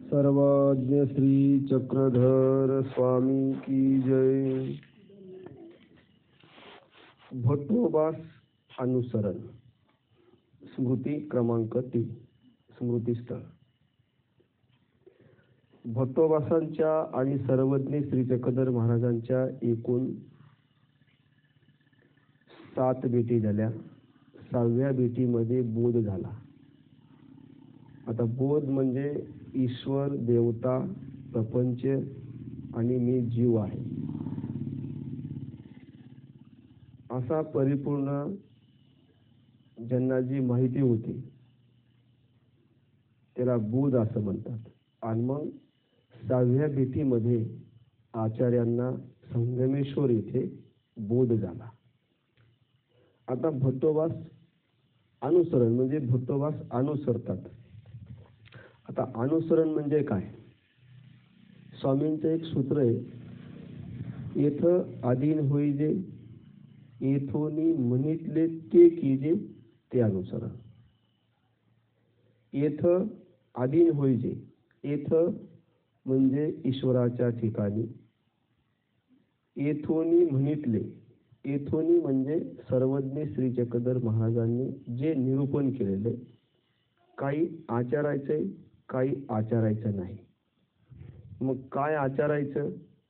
सर्वज्ञ श्री चक्रधर स्वामी की जय। भट्टोबास अनुसरण स्मृती क्रमांक 3 स्मृतीस्थळ। भट्टोबासांच्या आणि सर्वज्ञ श्री चक्रधर महाराजांच्या एकूण 7 भेटी झाल्या। 6व्या भेटीमध्ये बोध झाला। आता बोध म्हणजे ईश्वर, देवता, प्रपंच आणि मी जीव आहे असा परिपूर्ण ज्यांना जी माहिती होती त्याला बोध असं म्हणतात। आणि मग 6व्या भेटीमध्ये आचार्यांना संगमेश्वर येथे बोध झाला। आता भट्टोबास अनुसरण म्हणजे भट्टोबास अनुसरतात। आता अनुसरण म्हणजे काय? स्वामींचं एक सूत्र आहे, येथ अधीन होईजे येथोनी म्हणितले ते कीजे ते अनुसरण। येथ अधीन होईजे, येथ म्हणजे ईश्वराच्या ठिकाणी, येथोनी म्हणितले, येथोनी म्हणजे सर्वज्ञ श्री चक्रधर महाराजांनी जे निरूपण केलेले, काही आचरायचे काही आचरायचं नाही। मग काय आचरायचं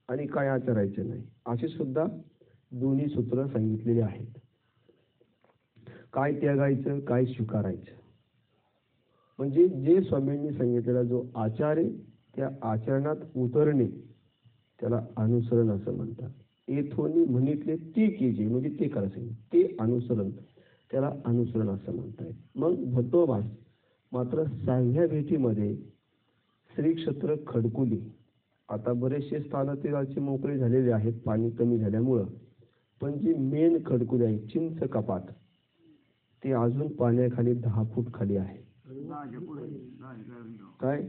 आणि काय आचरायचं नाही अशी सुद्धा दोन्ही सूत्र सांगितलेली आहेत। काय त्यागायचं काय स्वीकारायचं म्हणजे जे स्वामींनी सांगितलेला जो आचार आहे त्या आचरणात उतरणे त्याला अनुसरण असं म्हणतात। येथोनी म्हणितले ते कीजे म्हणजे ते करायचं ते अनुसरण, त्याला अनुसरण असं म्हणतात। मग भट्टोबास मात्र 6व्या भेटीमध्ये श्री क्षेत्र खडकुली, आता बरेचसे स्थान तिळाचे मोकळे झालेले आहेत पाणी कमी झाल्यामुळं, पण जी मेन खडकुली आहे चिंच कपाट ते अजून पाण्याखाली 10 फूट खाली आहे। काय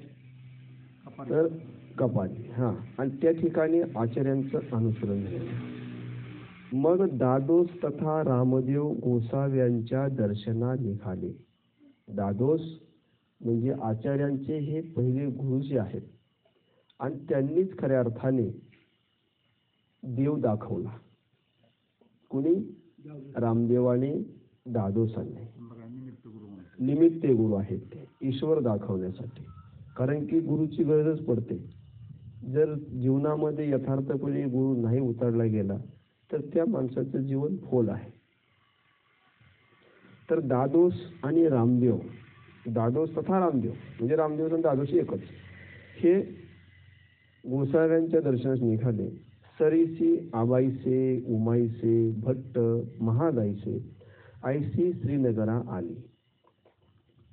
तर कपाट आणि त्या ठिकाणी आचार्यांचं अनुसरण झालं। मग दादोस तथा रामदेव गोसाव्यांच्या दर्शना निघाले। दादोस म्हणजे आचार्यांचे हे पहिले गुरुजी आहेत आणि त्यांनीच खऱ्या अर्थाने देव दाखवला। कुणी? रामदेवाने दादोसांनी निमित्त गुरु आहेत ते ईश्वर दाखवण्यासाठी। कारण की गुरुची गरजच पडते। जर जीवनामध्ये यथार्थपणे गुरु नाही उतरला गेला तर त्या माणसाचं जीवन फोल आहे। तर दादोस आणि रामदेव, दादोस तथा रामदेव म्हणजे रामदेव आणि दादोस एकच, हे गोसाव्यांच्या दर्शनास निघाले। सरीसी आबाईसे उमाईसे भट्ट महादाईसे ऐसी श्रीनगरा आली।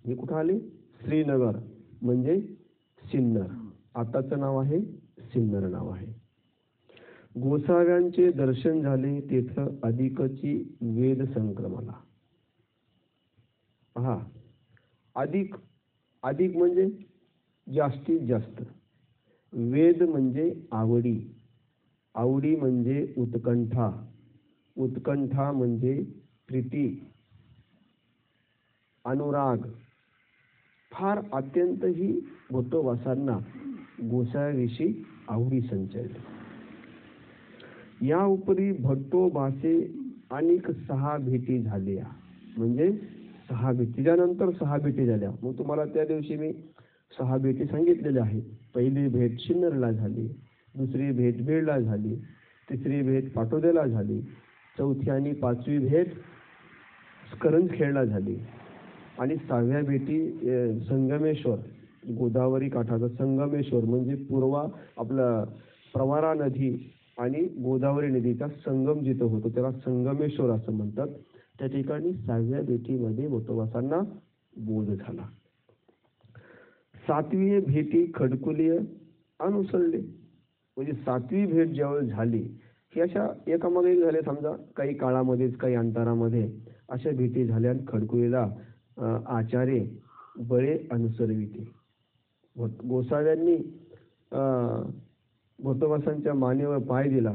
हे कुठं आले? श्रीनगर म्हणजे सिन्नर, आताचं नाव आहे सिन्नर नाव आहे। गोसाव्यांचे दर्शन झाले तेथं अधिकची वेद संक्रमला। अधिक अधिक म्हणजे जास्तीत जास्त, वेद म्हणजे आवडी, आवडी म्हणजे उत्कंठा, उत्कंठा म्हणजे प्रीती, अनुराग, फार अत्यंत ही भट्टोबासांना गोसाव्याविषयी आवडी संचारली। या उपरी भट्टोबासे अनेक 6 भेटी झाल्या म्हणजे 6 भेटी, त्यानंतर 6 भेटी झाल्या। मग तुम्हाला त्या दिवशी मी 6 भेटी सांगितलेल्या आहेत। पहिली भेट सिन्नरला झाली, दुसरी भेट बीडला झाली, तिसरी भेट पाटोद्याला झाली, चौथी आणि 5वी भेट करंजखेडला झाली आणि 6व्या भेटी संगमेश्वर, गोदावरी काठाचा संगमेश्वर म्हणजे पूर्वा आपला प्रवरा नदी आणि गोदावरी नदीचा संगम जिथं होतो त्याला संगमेश्वर असं म्हणतात। त्या ठिकाणी 6व्या भेटीमध्ये भट्टोबासांना बोध झाला। 7वी भेटी खडकुलीय अनुसरले म्हणजे 7वी भेट ज्यावेळेस झाली ही अशा एकामागे एक झाले, समजा काही काळामध्येच काही अंतरामध्ये अशा भेटी झाल्या। खडकुलीला आचार्य बळे अनुसरविते। गोसाव्यांनी भट्टोबासांच्या मानेवर पाय दिला,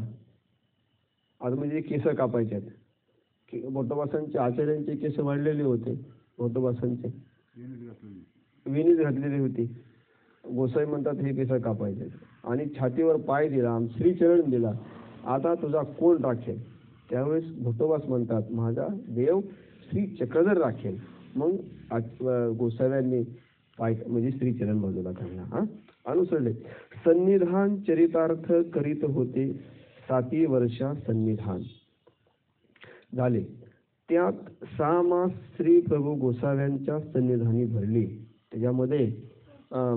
आज म्हणजे केस कापायचे आहेत। भट्टोबासांचे आचार्यांचे केस वाढलेले होते, भट्टोबासांचे वेणीच घातलेली होती, गोसाई म्हणतात हे केस कापायचे आणि छातीवर पाय दिला, श्रीचरण दिला, आता तुझा कोण राखेल? त्यावेळेस भोटोबास म्हणतात माझा देव श्री चक्रधर राखेल. मग गोसाव्यांनी पाय म्हणजे श्रीचरण बाजूला काढला. अनुसरले. सन्निधान चरितार्थ करीत होते 7 वर्षा सन्निधान झाले. त्यात 6 मास श्री प्रभू गोसाव्यांच्या सन्निधानी भरली. त्याच्यामध्ये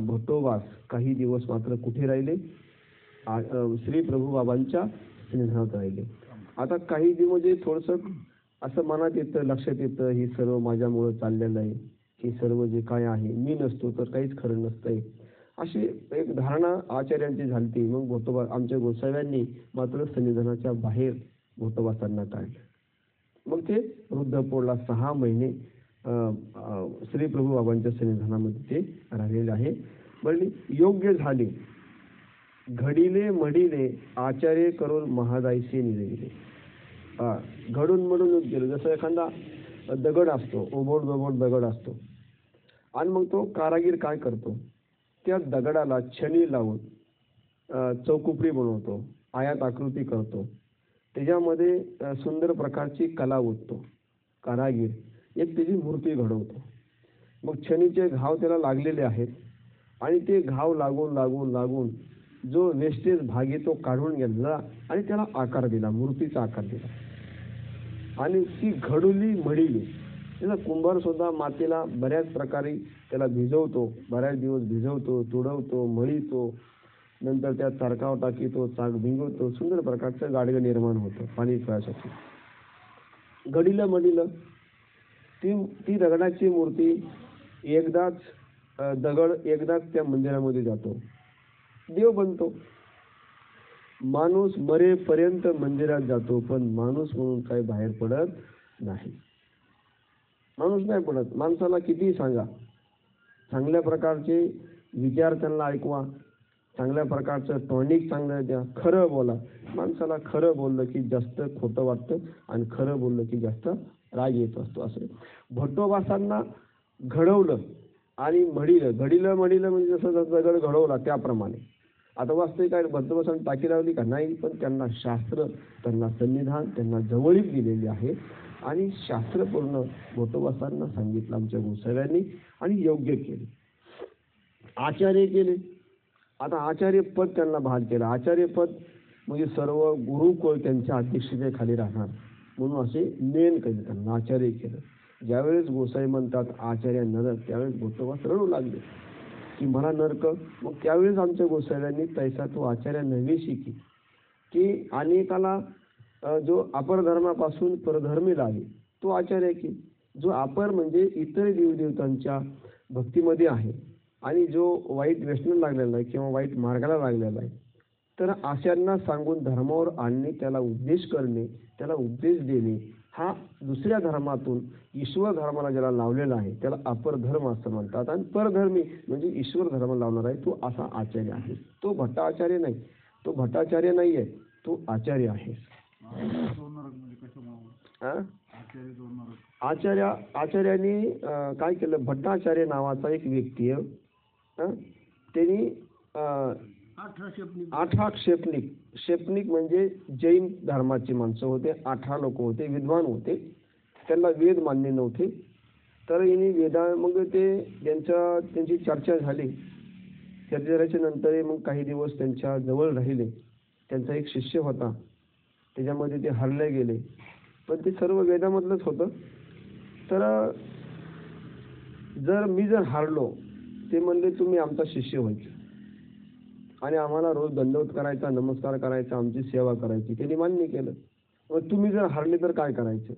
भोटोबास काही दिवस मात्र कुठे राहिले? श्री प्रभू बाबांच्या सन्निधानात राहिले. आता काही दिवस म्हणजे थोडंसं असं मनात येतं, लक्षात येतं, ही सर्व माझ्यामुळं चाललेलं आहे, ही सर्व जे काय आहे, मी नसतो तर काहीच खरं नसतंय, अशी एक धारणा आचार्यांची झालती. मग भोटोबा आमच्या गोसाव्यांनी मात्र सन्निधानाच्या बाहेर भोटोबासांना काढलं. मग ते रुद्रपोळला 6 महिने श्री प्रभू बाबांच्या सन्निधानामध्ये ते राहिलेले आहे. बरं, योग्य झाले. घडिले मडिले आचार्य करून महादायसे निरविले. घडून मडूनच गेलो. जसं एखादा दगड असतो, ओबोड दोबोड दगड असतो, आणि मग तो कारागीर काय करतो, त्या दगडाला छणी लावून चौकुपडी बनवतो, आयात आकृती करतो, त्याच्यामध्ये सुंदर प्रकारची कला ओततो कारागीर, एक त्याची मूर्ती घडवतो. मग छणीचे घाव त्याला लागलेले आहेत आणि ते घाव लागून लागून लागून जो वेस्टेज भाग आहे तो काढून घेतला आणि त्याला आकार दिला, मूर्तीचा आकार दिला, आणि ती घडुली मडिली. त्याला कुंभार सुद्धा मातीला बऱ्याच प्रकारे त्याला भिजवतो, बऱ्याच दिवस भिजवतो, तुडवतो, मळीतो, नंतर त्यात चारकाव टाकीतो, चाक भिंगवतो, सुंदर प्रकारचं गाडगं निर्माण होतं पाणी पिण्यासाठी. घडीलं मडीलं ती दगडाची मूर्ती एकदाच दगड एकदाच त्या मंदिरामध्ये जातो, देव बनतो. माणूस मरेपर्यंत मंदिरात जातो, पण माणूस म्हणून काही बाहेर पडत नाही. माणूस नाही पडत. माणसाला कितीही सांगा, चांगल्या प्रकारचे विचार त्यांना ऐकवा, चांगल्या प्रकारचं टॉनिक चांगलं द्या, खरं बोला. माणसाला खरं बोललं की जास्त खोटं वाटतं आणि खरं बोललं की जास्त राग येत असतो. असं भट्टोबासांना घडवलं आणि घडीलं मडीलं म्हणजे जसं दगड घडवला त्याप्रमाणे. आता वास्तविक काय भट्टोबासांनी टाकी लावली का? नाही, पण त्यांना शास्त्र, त्यांना संविधान, त्यांना जवळीक दिलेली आहे आणि शास्त्रपूर्ण भट्टोबासांना सांगितलं आमच्या गोसाव्यांनी आणि योग्य केले, आचार्य केले. आता आचार्यपद त्यांना बहाल केलं. आचार्यपद म्हणजे सर्व गुरुकुळ त्यांच्या अध्यक्षतेखाली राहणार म्हणून असे नेम केले, त्यांना आचार्य केलं. ज्यावेळेस गोसाई म्हणतात आचार्य नरक, त्यावेळेस भट्टोबास रडू लागले की मला नरक. मग त्यावेळेस आमच्या गोसाव्यांनी तैसा तो आचार्य नव्हे शिकी की अनेकाला जो अपर धर्मापासून परधर्मी लावे तो आचार्य की, जो अपर म्हणजे इतर देवदेवतांच्या भक्तीमध्ये आहे आणि जो वाईट व्यसनाला लागलेला आहे किंवा वाईट मार्गाला लागलेला आहे, तर अशांना सांगून धर्मावर आणणे, त्याला उपदेश करणे, त्याला उपदेश देणे, हा दुसऱ्या धर्मातून ईश्वर धर्माला ज्याला लावलेला आहे त्याला अपर धर्म असं म्हणतात. आणि परधर्मी म्हणजे ईश्वर धर्म लावणार आहे तो असा आचार्य आहे. तो भट्टाचार्य नाही, तो भट्टाचार्य नाही आहे, तो आचार्य आहे. आचार्यांनी काय केलं, भट्टाचार्य नावाचा एक व्यक्ती आहे, त्यांनी 18 क्षेपणिक म्हणजे जैन धर्माची माणसं होते, 18 लोक होते, विद्वान होते, त्यांना वेद मान्य नव्हते. तर यांनी मग त्यांची चर्चा झाली. चर्चा झाल्याच्या नंतर मग काही दिवस त्यांच्या जवळ राहिले. त्यांचा एक शिष्य होता, त्याच्यामध्ये ते हरले गेले, पण ते सर्व वेदामधलंच होतं. तर मी जर हारलो, ते म्हणले तुम्ही आमचा शिष्य व्हायचे आणि आम्हाला रोज दंडवत करायचा, नमस्कार करायचा, आमची सेवा करायची. त्यांनी मान्य केलं. मग तुम्ही जर हारले तर काय करायचं?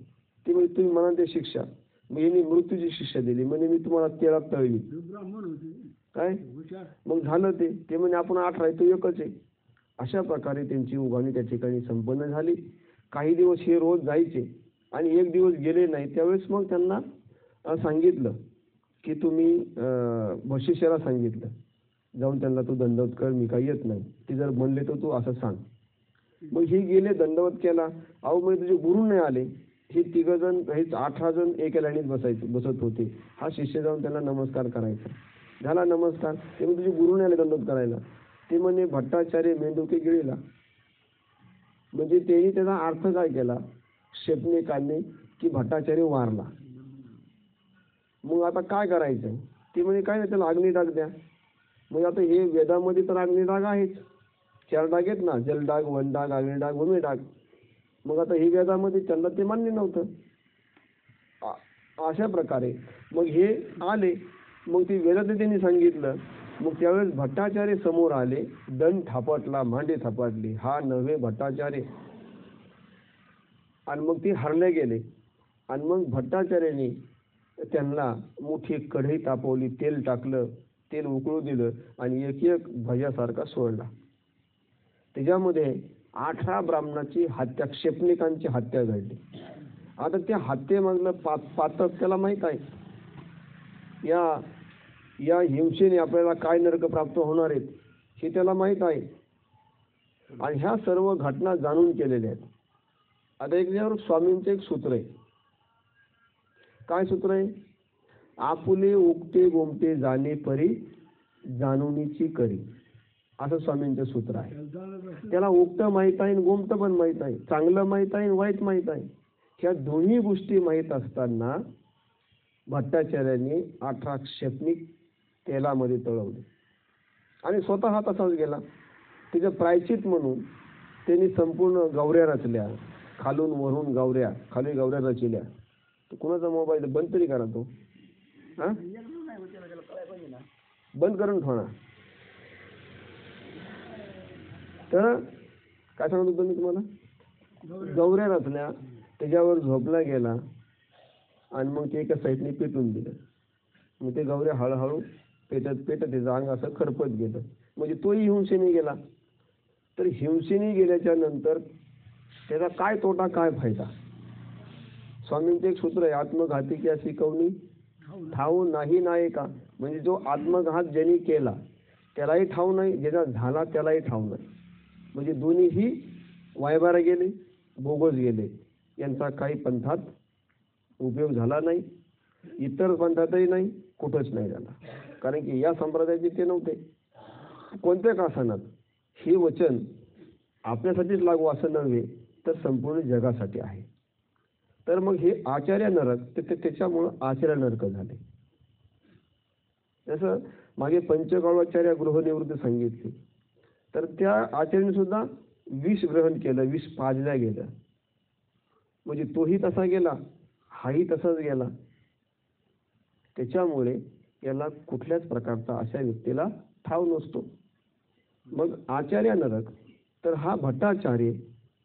ते म्हणजे तुम्ही म्हणाल ते शिक्षा. मग यांनी मृत्यूची शिक्षा दिली, म्हणजे मी तुम्हाला तेलात तळली. काय मग झालं ते म्हणजे आपण 18 आहे, तो एकच आहे. अशा प्रकारे त्यांची उभारणी त्या ठिकाणी संपन्न झाली. काही दिवस हे रोज जायचे आणि एक दिवस गेले नाही. त्यावेळेस मग त्यांना सांगितलं की तुम्ही बशिष्याला सांगितलं जाऊन त्यांना तू दंडवत कर, मी काही येत नाही. ते जर म्हणले तर तू असं सांग. मग हे गेले, दंडवत केला. अहो म्हणजे तुझे गुरु नाही आले. हे 3 जण, हे 18 जण एका लाईनीत बसत होते. हा शिष्य जाऊन त्यांना नमस्कार करायचा. झाला नमस्कार. ते मग तुझे गुरु नाही आले दंडवत करायला. ते म्हणे भट्टाचार्य मेंढुके गिळीला. म्हणजे त्यांनी त्याचा अर्थ काय केला क्षेपणिकांनी की भट्टाचार्य वारला. मग आता काय करायचं. ते म्हणजे काय नाही त्याला अग्निडाग द्या. मग आता हे वेदामध्ये तर अग्निडाग आहेच. 4 डाग आहेत ना, जलडाग, वनडाग, अग्निडाग, भूमिडाग. मग आता हे वेदामध्ये त्यांना ते मान्य नव्हतं. अशा प्रकारे मग हे आले. मग ते वेदात त्यांनी सांगितलं. मग त्यावेळेस भट्टाचार्य समोर आले. दंड थापटला, मांडी थापटली. हा नव्हे भट्टाचार्य. आणि मग ते हरले गेले. आणि मग भट्टाचार्याने त्यांना मोठी कढई तापवली, तेल टाकलं, तेल उकळू दिलं आणि एक एक भज्यासारखा सोडला. त्याच्यामध्ये 18 ब्राह्मणाची हत्या, क्षेपणिकांची हत्या घडली. आता त्या हत्येमधलं पातक त्याला माहीत आहे. या हिंसेने आपल्याला काय नरक प्राप्त होणार आहेत हे त्याला माहीत आहे. आणि ह्या सर्व घटना जाणून केलेल्या आहेत. आता याच्यावर स्वामींचं एक सूत्र आहे. काय सूत्र आहे. आपुले उगते गोमटे जाणे परी जाणुनीची करी, असं स्वामींचं सूत्र आहे. त्याला उगतं माहीत आहे, गोमतं पण माहीत आहे, चांगलं माहीत आहे, वाईट माहीत आहे. ह्या दोन्ही गोष्टी माहीत असताना भट्टाचार्यांनी 18 क्षेपणिक तेलामध्ये तळवले आणि स्वतः तसाच गेला. तिचं प्रायचित म्हणून त्यांनी संपूर्ण गवऱ्या रचल्या. खालून वरून गवऱ्या, खाली गवऱ्या रचल्या. तो कुणाचा मोबाईल बंद तरी करा. तो बंद करून ठेवा. तर काय सांगत होतो मी तुम्हाला. गवऱ्या रचल्या, त्याच्यावर झोपला गेला आणि मग ते एका साईडने पेटून दिलं. मग ते गवऱ्या हळूहळू पेटत पेटत त्याचं अंग असं खरपत गेलं. म्हणजे तोही हिंसेने गेला. तर हिंसेने गेल्याच्या नंतर त्याचा काय तोटा काय फायदा. स्वामींचं एक सूत्र आहे. आत्मघाती की अशी कवनी ठाऊ नाही नाय का. म्हणजे जो आत्मघात ज्यांनी केला त्यालाही ठाऊ नाही, ज्याचा झाला त्यालाही ठाऊ नाही. म्हणजे दोन्हीही वायबारा गेले, बोगस गेले. यांचा काही पंथात उपयोग झाला नाही, इतर पंथातही नाही, कुठंच नाही झाला. कारण की या संप्रदायाचे ते नव्हते. कोणत्या कासानात हे वचन आपल्यासाठीच लागू असं नव्हे तर संपूर्ण जगासाठी आहे. तर मग हे आचार्य नरक त्याच्यामुळं आचार्य नरक झाले. जसं मागे पंचकाळाचार्य गृहनिवृत्ती सांगितली. तर त्या आचार्याने सुद्धा विष ग्रहण केलं, विष पाजल्या गेलं. म्हणजे तोही तसा गेला, हाही तसाच गेला. त्याच्यामुळे याला कुठल्याच प्रकारचा अशा व्यक्तीला ठाव नसतो. मग आचार्य नरक, तर हा भट्टाचार्य.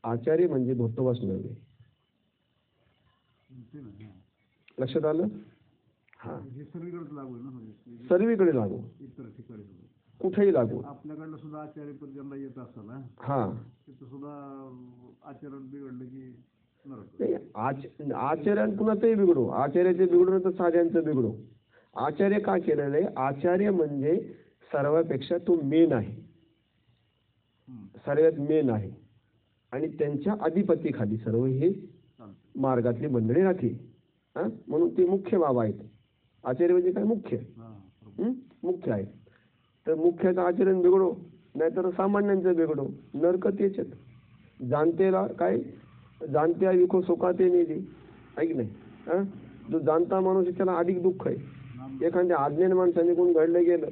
आचार्य म्हणजे भट्टवास नव्हे. लक्षात आलं. हा, सर्वीकडे लागू, कुठेही लागू. आपल्याकडलं सुद्धा आचार्य पण येत असेल. हा, सुद्धा आचरण बिघडलं की आचार्य कुणाचंही बिघडो, आचार्याचे बिघडून तर साध्यांचं बिघडो. आचार्य का केलेलं आहे. आचार्य म्हणजे सर्वापेक्षा तो मेन आहे, सर्वात मेन आहे. आणि त्यांच्या अधिपतीखाली सर्व हे मार्गातली मंडळी राहते. म्हणून ते मुख्य बाबा आहेत. आचार्य म्हणजे काय, मुख्य. मुख्य आहे. तर मुख्याचं आचरण बिघडो, नाहीतर सामान्यांचं बिघडो. नरक तेच आहेत. जाणतेला काय, जाणत्या विखो सुखाते नेली, ऐक नाही. जो जाणता माणूस त्याला अधिक दुःख आहे. एखाद्या आज्ञान माणसाने कोण घडलं गेलं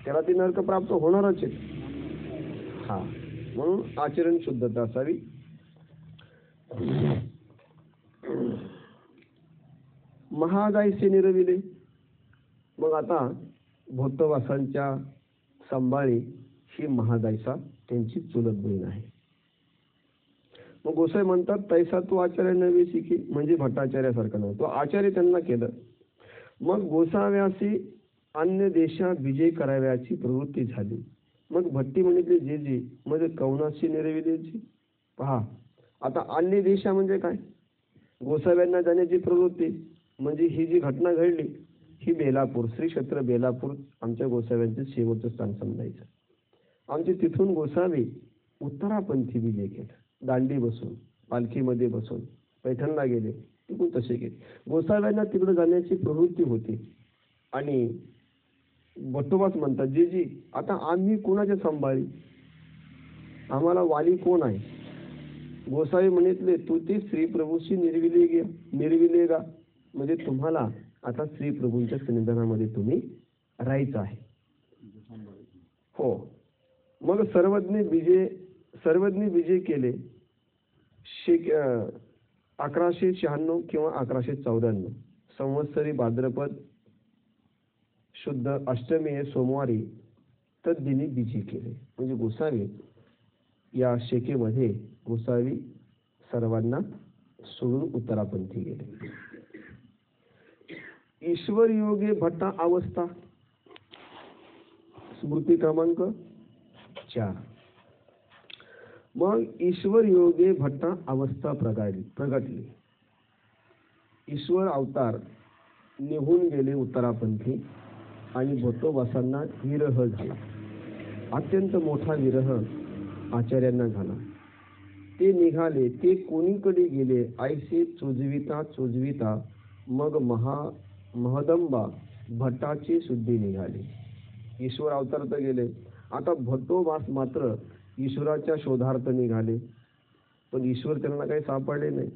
त्याला ती नरक प्राप्त होणारच आहे. हा, म्हणून आचरण शुद्धता असावी. महागायसे निरविले. मग आता भोतवासांच्या संभाळी ही महागायसा त्यांची चुलत बहीण आहे. मग गोसाई म्हणतात तैसा तू आचार्य नव्हे शिकी, म्हणजे भट्टाचार्यासारखा नाही. तो आचार्य त्यांना केलं. मग गोसाव्यासी अन्य देशात विजय कराव्याची प्रवृत्ती झाली. मग भट्टी म्हणितले जे जे म्हणजे कौनाशी निरविलेची. पहा आता अन्य देशा म्हणजे काय. गोसाव्यांना जाण्याची प्रवृत्ती म्हणजे ही जी घटना घडली ही बेलापूर, श्री क्षेत्र बेलापूर आमच्या गोसाव्यांचं शेवटचं स्थान समजायचं. आमचे तिथून गोसावे उत्तरापंथी विजय केला. दांडी बसून, पालखीमध्ये बसून पैठणला गेले, तिकडून तसे गेले. गोसाव्यांना तिकडे जाण्याची प्रवृत्ती होती. आणि भट्टोबास म्हणतात, जी आता आम्ही कोणाच्या सांभाळी, आम्हाला वाली कोण आहे? गोसावी म्हणितले, तू ते श्री प्रभूशी निर्विले गा. म्हणजे तुम्हाला आता श्री प्रभूंच्या सन्निधानामध्ये तुम्ही राहायचं आहे. हो. मग सर्वज्ञ विजय केले 1196 किंवा 1194 संवत्सरी भाद्रपद शुद्ध अष्टमी हे सोमवारी तद्दिनी विजय केले. म्हणजे गोसावी या शेकेमध्ये गोसावी सर्वांना सोडून उत्तरापंथी गेले. ईश्वर योगे भट्टा अवस्था स्मृती क्रमांक 4. मग ईश्वर योगे भट्टा अवस्था प्रगटली. ईश्वर अवतार निघून गेले उत्तरापंथी आणि भट्टोबासांना विरह झाला. अत्यंत मोठा विरह आचार्यांना झाला. ते निघाले, ते कोणीकडे गेले ऐसे चोजविता मग महदंबा भट्टाची शुद्धी निघाली. ईश्वर अवतार तर गेले, आता भट्टोबास मात्र ईश्वराच्या शोधार्थ निघाले. पण ईश्वर त्यांना काही सापडले नाही.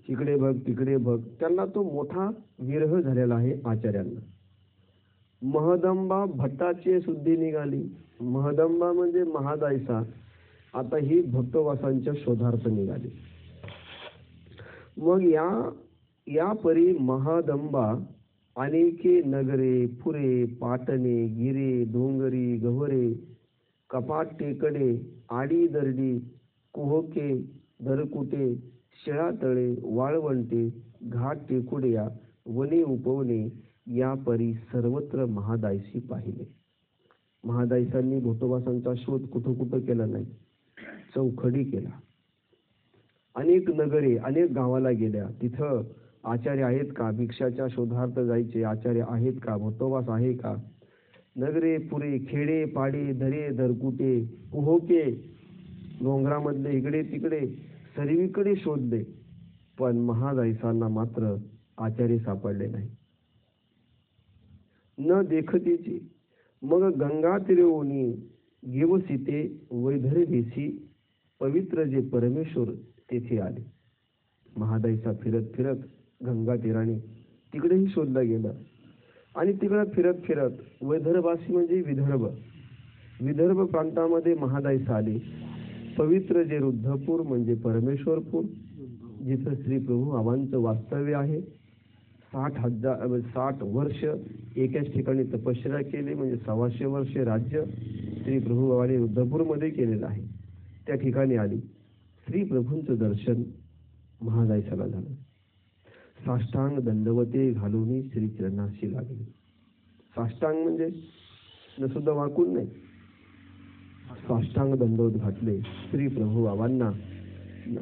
इकडे बघ तिकडे बघ, त्यांना तो मोठा विरह झालेला आहे आचार्यांना. महदंबा भट्टाची शुद्धी निघाली. महदंबा म्हणजे महादायसा, आता ही भट्टोबासांच्या शोधार्थ निघाली. मग या परी महदंबा अनेके नगरे फुरे पाटणे गिरे डोंगरी गव्हरे कपाट टेकडे आडी दरडी कुहके दरकुटे शिळातळे वाळवंटे घाट टेकुड्या वने उपवने या परी सर्वत्र महादायसी पाहिले. महादायसांनी भट्टोबासांचा शोध कुठं केला नाही, चौखडी केला. अनेक नगरे अनेक गावाला गेल्या. तिथं आचार्य आहेत का, भिक्षाच्या शोधार्थ जायचे आचार्य आहेत का, भट्टोबास आहे का. नगरे पुरे खेडे पाडे दरे दरकुटे कुहोके डोंगरामधले इकडे तिकडे सर्वीकडे शोधले, पण महादायसांना मात्र आचार्य सापडले नाही. न देखतीची. मग गंगा तिरवणी घेवसिते वैधरवेसी पवित्र जे परमेश्वर तेथे आले. महादायसा फिरत गंगा तीराने तिकडेही शोधलं गेलं आणि तिकडे फिरत वैदर्भासी म्हणजे विदर्भ प्रांतामध्ये महादायसा आले. पवित्र जे रुद्धपूर म्हणजे परमेश्वरपूर, जिथं श्री प्रभू बाबांचं वास्तव्य आहे. 60 वर्ष एकाच ठिकाणी तपश्चर्या केली, म्हणजे 125 वर्ष राज्य श्री प्रभू बाबांनी रुद्धपूरमध्ये केलेलं आहे. त्या ठिकाणी आली. श्री प्रभूंचं दर्शन महादायसाला झालं. साष्टांग दंडवते घालून श्री चरणाशी लागले. साष्टांग म्हणजे न सुद्धा वाकून नाही, साष्टांग दंडवत घातले श्री प्रभू बाबांना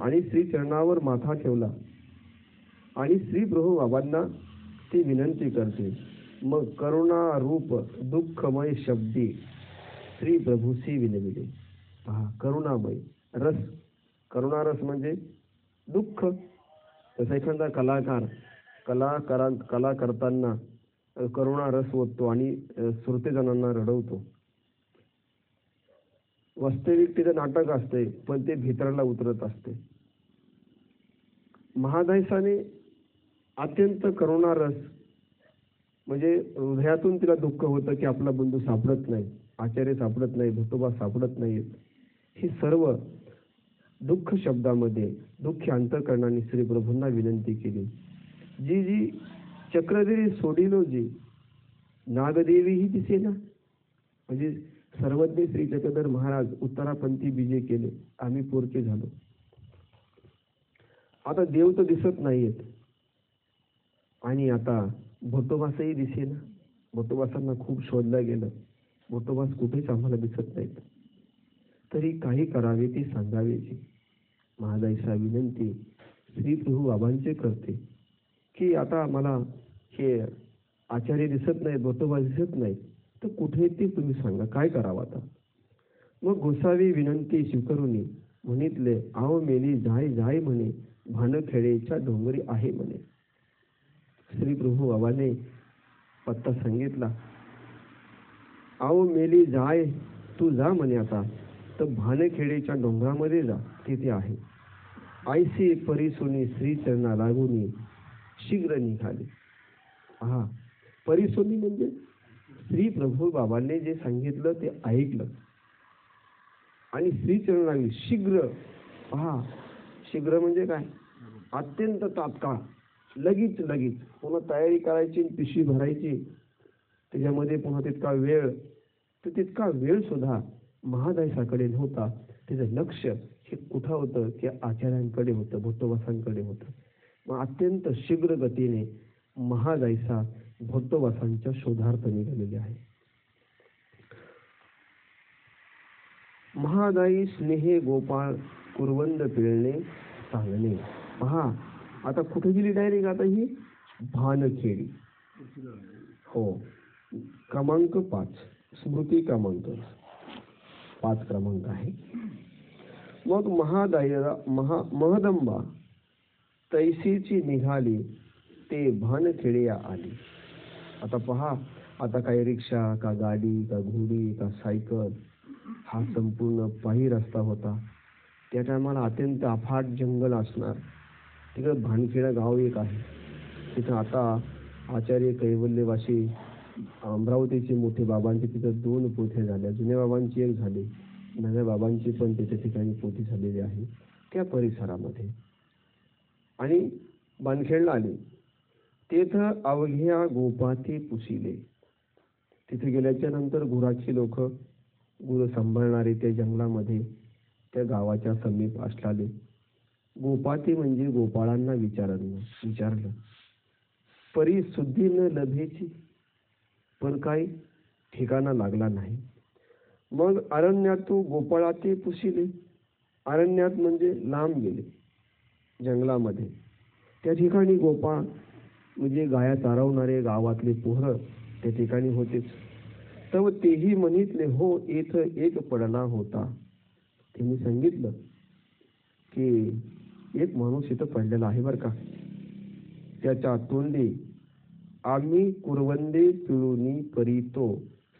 आणि श्री चरणावर माथा ठेवला आणि श्री प्रभू बाबांना ती विनंती करते. मग करुणा रूप दुःखमय शब्दी श्री प्रभूसी विनविले. पहा, करुणामय रस, करुणारस म्हणजे दुःख. तसा एखादा कला करताना करुणा रस ओततो आणि श्रोतेजनांना रडवतो. वास्तविक तिथे नाटक असते, पण ते भितराला उतरत असते. महादायसाने अत्यंत करुणा रस, म्हणजे हृदयातून तिला दुःख होतं की आपला बंधू सापडत नाही, आचार्य सापडत नाही, भट्टोबा सापडत नाहीत. ही सर्व दुःख शब्दामध्ये दुःखी अंतःकरणाने श्री प्रभूंना विनंती केली. जी चक्रदेवी सोडिलो जी नागदेवी ही दिसेना. म्हणजे सर्वज्ञ श्री चक्रधर महाराज उत्तरापंथी विजय केले, आम्ही पोरके झालो. आता देव तर दिसत नाहीयेत आणि आता भट्टोबासही दिसेना. भट्टोबासांना खूप शोधलं गेलं, भट्टोबास कुठेच आम्हाला दिसत नाहीत. तरी काही करावे ते सांगावेची. महादायसा विनंती श्री प्रभू बाबांचे करते की आता मला हे आचार्य दिसत नाहीत, भट्टोबा दिसत नाहीत, तर कुठे ते तुम्ही सांगा, काय करावं आता. मग गोसावी विनंती स्वीकारुनी म्हणितले, आव मेली जाय म्हणे भानखेडेच्या डोंगरी आहे म्हणे. श्री प्रभू बाबाने पत्ता सांगितला आहो मेली जाय तू जा म्हणे आता, तर भानखेडेच्या डोंगरामध्ये जा, तिथे आहे. आयसे परिसोनी श्रीचरणा लागूनी शीघ्र निघाले. हा, परिसोनी म्हणजे श्री प्रभू बाबांनी जे सांगितलं ते ऐकलं आणि श्रीचरण लागली. शीघ्र, पहा शीघ्र म्हणजे काय, अत्यंत तात्काळ, लगेच लगेच. पुन्हा तयारी करायची, पिशवी भरायची, त्याच्यामध्ये पुन्हा तितका वेळ, तर तितका वेळ सुद्धा महादायसाकडे नव्हता. त्याचं लक्ष हे कुठं होतं, ते आचार्यांकडे होतं, भट्टोबासांकडे होतं. मग अत्यंत शीघ्र गतीने महादायसा भट्टोबासांच्या शोधार्थ निघालेले आहे. महादायी स्नेहे गोपाळ कुरवंद पिळणे सांगणे. पहा आता कुठे गेली डायरेक्ट, आता ही भानखेडी. हो, क्रमांक 5, स्मृती क्रमांक 5 क्रमांक आहे. मग महदंबा तैसीची निघाली ते भानखेड्या आली. आता पहा, आता काही रिक्षा का गाडी का घोडी का सायकल, हा संपूर्ण पायी रस्ता होता. त्या टायमाला अत्यंत अफाट जंगल असणार. तिकडे भानखेडा गाव एक आहे. तिथं आता आचार्य कैवल्यवासी अमरावतीचे मोठे बाबांचे तिथं 2 पोथ्या झाल्या. जुन्या बाबांची 1 झाली, नव्या बाबांची पण तिथे ठिकाणी पोथी झालेली आहे त्या परिसरामध्ये. आणि बानखेडला आली. तेथं अवघ्या गोपाती पुसिले. तिथे गेल्याच्या नंतर गुराची लोक, गुरं सांभाळणारे त्या जंगलामध्ये त्या गावाच्या समीप असलेले गोपाती म्हणजे गोपाळांना विचारलं. परी सुद्धी न लभेची, पण काही ठिकाणा लागला नाही. मग अरण्यातू गोपाळाती पुसिले. अरण्यात म्हणजे लांब गेले, जंगलामध्ये. त्या ठिकाणी गोपाळ म्हणजे गाया चारवणारे गावातले पोहर त्या ठिकाणी होतेच. तर तेही म्हणितले, हो इथं एक पडला होता. त्यांनी सांगितलं की एक माणूस इथं पडलेला आहे बरं का. त्याच्या तोंडी आम्ही कुरवंदे पिळूनी करीतो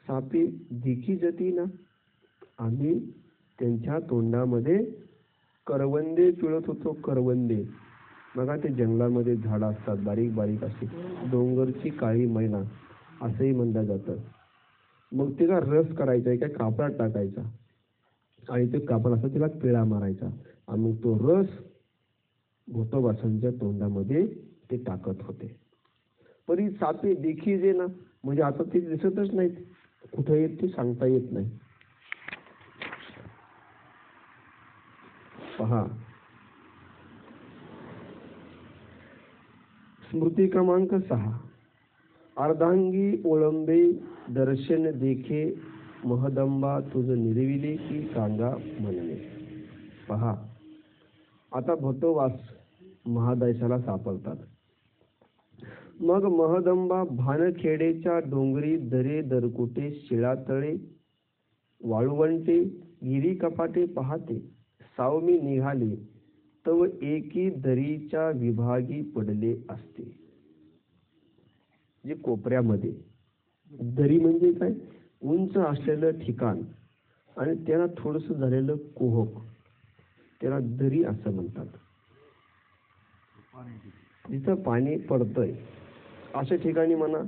सापे दिकी जती ना. आम्ही त्यांच्या तोंडामध्ये करवंदे पिळत होतो. करवंदे बघा, ते जंगलामध्ये झाडं असतात, बारीक बारीक अशी, डोंगरची काळी मैना असंही म्हणलं जातं. मग तिला रस करायचा, एका कापडात टाकायचा आणि ते कापड असं तिला पिळा मारायचा आणि मग तो रस भट्टोबासांच्या तोंडामध्ये ते टाकत होते. परी सापे देखी जे ना, म्हणजे आता ते दिसतच नाहीत, कुठं येत ते सांगता येत नाही. पहा, स्मृती क्रमांक 6, अर्धांगी ओळंबे दर्शन देखे महदंबा तुझ निर्विले की सांगा म्हणणे. पहा, आता भट्टोबास महादायसाला सापडतात. मग महदंबा भानखेडेच्या डोंगरी दरे दरकुटे शिळातळे वाळवंटे गिरी कपाटे पाहते. सावमी निघाले तव एकी दरीच्या विभागी पडले असते. जे कोपऱ्यामध्ये, दरी म्हणजे काय, उंच असलेलं ठिकाण आणि त्याला थोडस झालेलं कोहक, त्याला दरी असं म्हणतात. जिथं पाणी पडतंय अशा ठिकाणी म्हणा,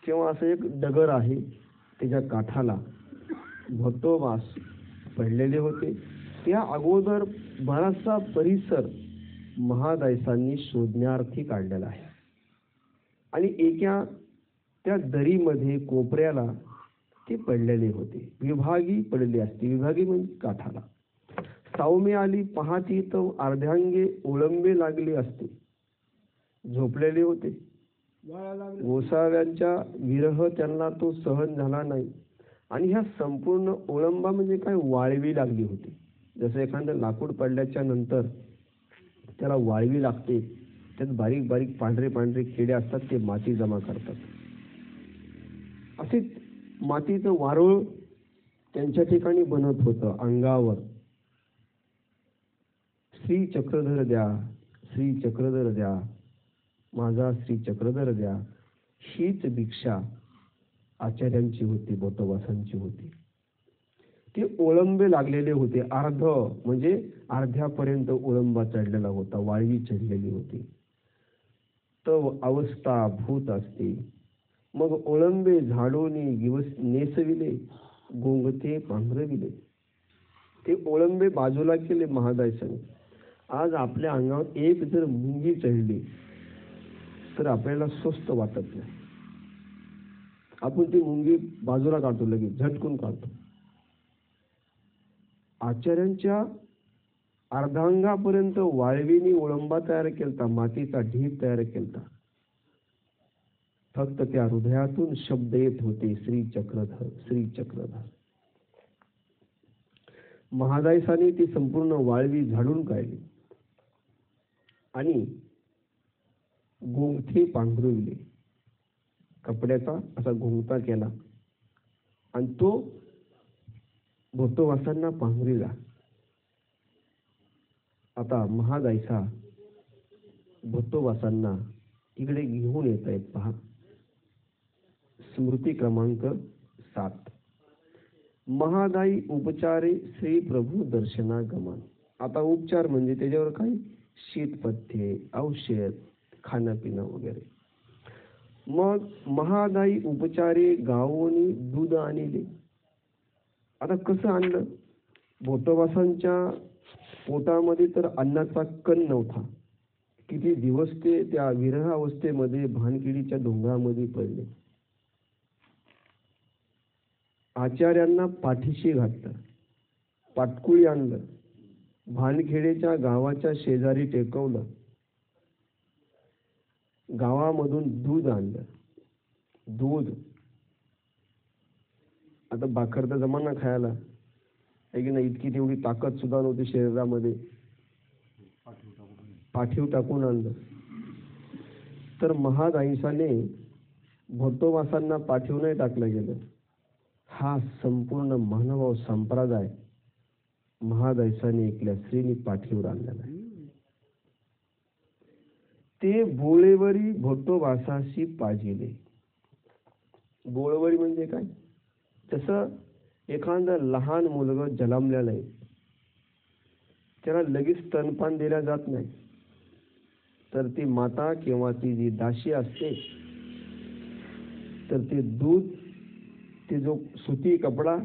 किंवा असं एक डगर आहे त्याच्या काठाला भट्टोबास पडलेले होते. त्या अगोदर बराचसा परिसर महादायसांनी शोधण्यार्थी काढलेला आहे आणि एका त्या दरीमध्ये कोपऱ्याला ते पडलेले होते. विभागी पडले असते, विभागी म्हणजे काठाला. सावमे आली पहाती तर अर्ध्यांगे ओळंबे लागले असते. झोपलेले होते. गोसाव्यांचा विरह त्यांना तो सहन झाला नाही आणि ह्या संपूर्ण ओळंबा म्हणजे काय, वाळवी लागली होती. जसं एखादं लाकूड पडल्याच्या नंतर त्याला वाळवी लागते, त्यात बारीक बारीक पांढरे पांढरे किडे असतात, ते माती जमा करतात. असे मातीचं वारुळ त्यांच्या ठिकाणी बनत होतं अंगावर. श्री चक्रधर द्या, श्री चक्रधर द्या, माझा श्री चक्रधर द्या, हीच भिक्षा आचार्यांची होती, भोतोबासांची होती. ते ओळंबे लागलेले होते. म्हणजे अर्ध्यापर्यंत ओळंबा चढलेला होता, वाळवी चढलेली होती. तव अवस्था भूत असते. मग ओळंबे झाडोनी नेसविले, गोंगते पांघरविले. ते ओळंबे बाजूला केले महादायसाने. आज आपल्या अंगावर एक जर मुंगी चढली तर आपल्याला स्वस्त वाटत नाही. आपण ती मुंगी बाजूला काढतो, लगेच झटकून काढतो. आचार्यांच्या अर्धांगापर्यंत वाळवीने ओळंबा तयार केलता, मातीचा ढीप तयार केलता. फक्त त्या हृदयातून शब्द येत होते, श्री चक्रधर, श्री चक्रधर. महादायसाने ती संपूर्ण वाळवी झाडून काढली आणि गोंगठे पांघरविले. कपड्याचा असा घोंगटा केला आणि तो भोतोबासांना पांघरिला. आता महादायसा भोतोबासांना इकडे घेऊन येत आहेत. पहा, स्मृती क्रमांक 7. महादायी उपचारे श्री प्रभू दर्शनागमन. आता उपचार म्हणजे त्याच्यावर काही शीतपथ्ये, औषध, खाणं पिणं वगैरे. मग महादायी उपचारे गावोनी दूध आणले. आता कसं आणलं? भोतोबासांच्या पोटामध्ये तर अन्नाचा कण नव्हता. किती दिवस ते त्या विरह अवस्थेमध्ये भानकिडीच्या डोंगरामध्ये पडले. आचार्यांना पाठीशी घातलं, पाटकुळी आणलं, भानखेडेच्या गावाच्या शेजारी टेकवलं, गावामधून दूध आणलं. दूध, आता भाकरचा जमाना खायला आहे की नाही, इतकी तेवढी ताकद सुद्धा नव्हती शरीरामध्ये. पाठीव टाकून आणलं. तर महादायसाने भोतोबासांना पाठीव नाही टाकलं गेलं. हा संपूर्ण महानुभाव संप्रदाय महादायसाने एकल्या स्त्रीने पाठीवर आणलेला आहे. ते बोळेवरी भोतोबासाशी पाजिले. बोळवरी म्हणजे काय? तसं एखादा लहान मुलगा जन्मलेला आहे, त्याला लगेच स्तनपान दिल्या जात नाही. तर ती माता किंवा ती जी दासी असते, तर ते दूध, ते जो सुती कपडा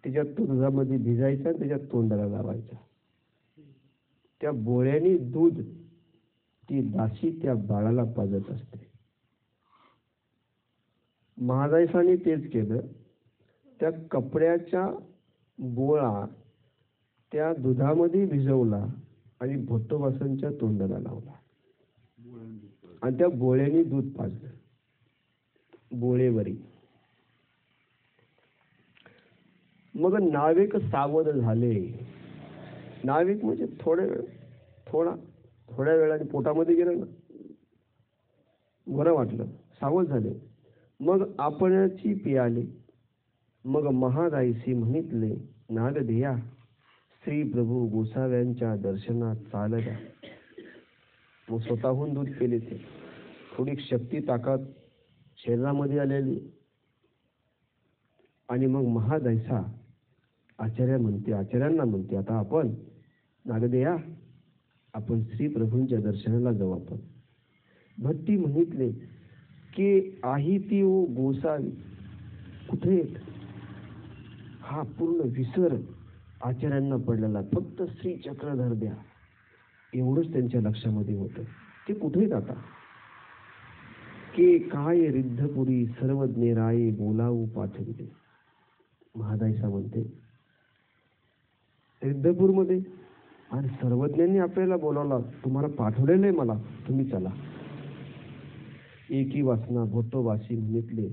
त्याच्यात दुधामध्ये भिजायचा, त्याच्यात तोंडाला लावायचा. त्या बोळ्याने दूध ती दासी त्या बाळाला पाजत असते. महादायसाने तेच केलं. त्या कपड्याच्या बोळा त्या दुधामध्ये भिजवला आणि भोतोबासांच्या तोंडाला लावला आणि त्या बोळ्याने दूध पाजलं. बोळेवरी. मग नाविक सावध झाले. नाविक म्हणजे थोड्या वेळाने पोटामध्ये गेलं ना, बरं वाटलं, सावध झाले. मग आपणची पियाले. मग महादायसी म्हणितले, नागदेया श्री प्रभू गोसाव्यांच्या दर्शनात चाल द्या. मग स्वतःहून दूध केले. ते थोडी शक्ती, ताकद शरीरामध्ये आलेली. आणि मग महादायसा आचार्यांना म्हणते, आता आपण नागदेया, आपण श्री प्रभूंच्या दर्शनाला जाऊ. आपण भट्टी म्हणितले की आही ती ओ गोसावी कुठे येत. हा पूर्ण विसर आचार्यांना पडलेला. फक्त श्री चक्रधर द्या एवढंच त्यांच्या लक्षामध्ये होतं. ते कुठे जाता की काय रिद्धपुरी सर्वज्ञ राये बोलावू पाठविले. महादायसा म्हणते रिद्धपूरमध्ये आणि सर्वज्ञांनी आपल्याला बोलावला, तुम्हाला पाठवलेलं आहे मला, तुम्ही चला. एकी वासना भोतोबाशी म्हणितले,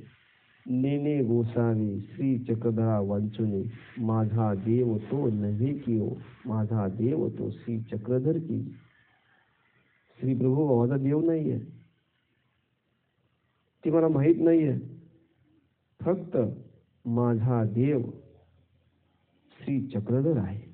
नेने गोसावी श्री चक्रधरा वांचुने, माझा देव तो नव्हे की ओ, माझा देव तो श्री चक्रधर की. श्री प्रभू माझा देव नाहीये, ती मला माहित नाहीये. फक्त माझा देव श्री चक्रधर आहे.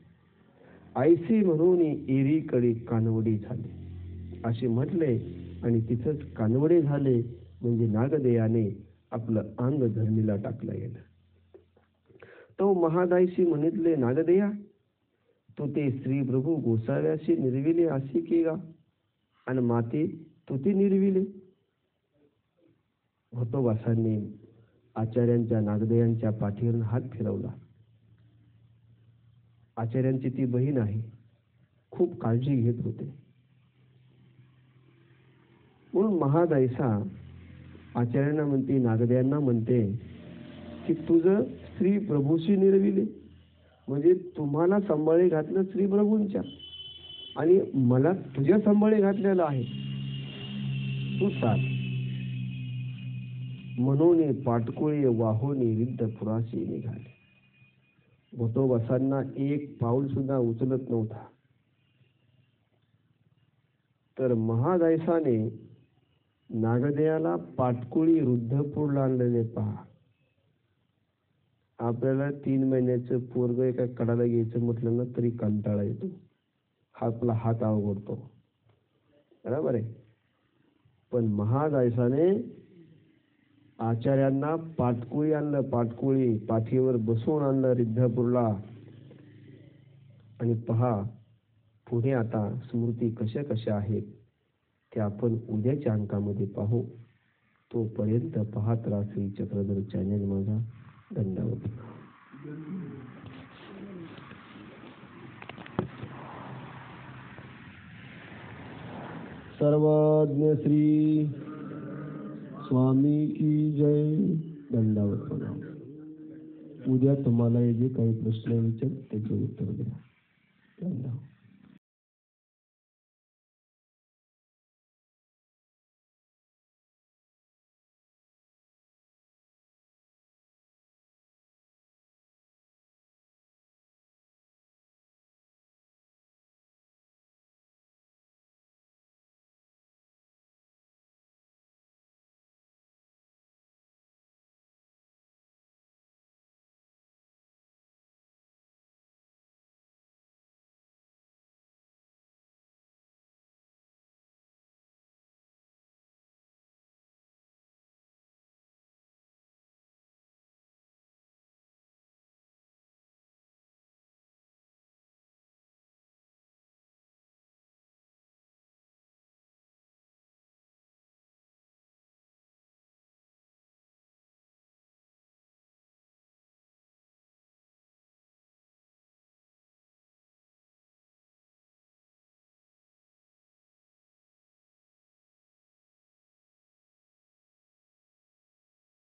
ऐसे म्हणून एरीकडे कानवडे झाले असे म्हटले आणि तिथंच कानवडे झाले. म्हणजे नागदेयाने आपलं अंग धरणीला टाकलं गेलं. तो महादायशी म्हणितले नागदेया, तू ते श्री प्रभू गोसाव्याशी निर्विले असे की गा, आणि माते तू ते निर्विले. भटोबासांनी आचार्यांच्या नागदेयांच्या पाठीवरून हात फिरवला. आचार्यांची ती बहीण आहे, खूप काळजी घेत होते. म्हणून महादायसा आचार्यांना म्हणते, नागदेयांना म्हणते की तुझं श्री प्रभूशी निर्विले, म्हणजे तुम्हाला सांभाळे घातलं श्री प्रभूंच्या, आणि मला तुझ्या सांभाळे घातलेलं आहे, तू चाल. म्हणून पाटकुळे वाहुनी विद्ध पुराशी निघाले. भटोबासांना एक पाऊल सुद्धा उचलत नव्हता. तर महादायसाने नागदेयाला पाटकुळी रुद्धपूरला आणलेले पहा. आपल्याला 3 महिन्याचं पोरग एका कडाला घ्यायचं म्हटलं ना तरी कंटाळा येतो, आपला हात अवघडतो, बरोबर आहे. पण महादायसाने आचार्यांना पाटकुळी आणलं, पाटकुळी पाठीवर बसवून आणलं रिद्धपूरला. आणि पहा पुढे आता स्मृती कशा कशा आहेत ते आपण उद्याच्या अंकामध्ये पाहू. तोपर्यंत पाहत राहा श्री चक्रधर चॅनेल माझा. धन्यवाद. सर्वज्ञ श्री स्वामी की जय. दंडावत बघा. उद्या तुम्हाला जे काही प्रश्न विचार त्याचे उत्तर द्या. धन्यवाद.